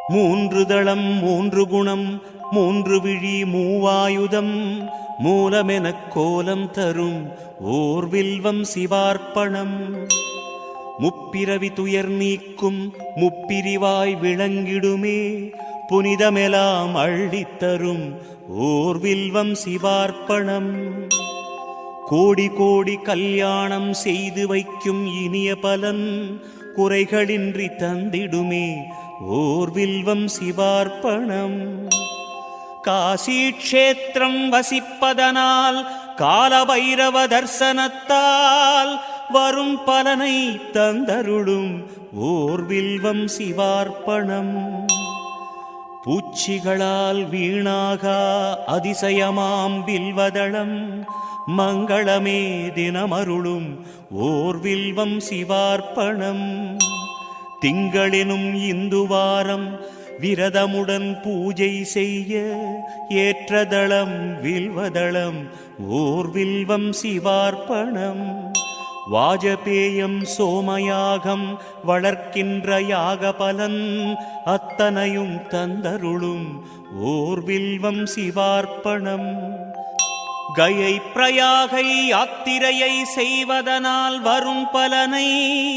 மூன்று தளம் மூன்று குணம் மூன்று விழி மூவாயுதம் மூலமெனக் கோலம் தரும் ஓர் வில்வம் சிவார்ப்பணம். முப்பிரவி துயர் நீக்கும் முப்பிரிவாய் விளங்கிடுமே புனிதமெலாம் அள்ளித்தரும் ஓர் வில்வம் சிவார்ப்பணம். கோடி கோடி கல்யாணம் செய்து வைக்கும் இனிய பலன் குறைகளின்றி தந்திடுமே ஓர் வில்வம் சிவார்ப்பணம். காசி க்ஷேத்திரம் வசிப்பதனால் காலபைரவ தர்சனத்தால் வரும் பலனை தந்தருளும் ஓர் வில்வம் சிவார்ப்பணம். பூச்சிகளால் வீணாகா அதிசயமாம் வில்வதளம் மங்களமே தினமருளும் ஓர் வில்வம் சிவார்ப்பணம். திங்களெனும் இந்துவாரம் விரதமுடன் பூஜை செய்ய ஏற்றதளம் வில்வதளம் ஓர் வில்வம் சிவார்ப்பணம். வாஜபேயம் சோமயாகம் வளர்க்கின்ற யாக பலன் அத்தனையும் தந்தருளும் ஓர் வில்வம் சிவார்ப்பணம். கயை பிரயாகை யாத்திரையை செய்வதனால் வரும் பலனை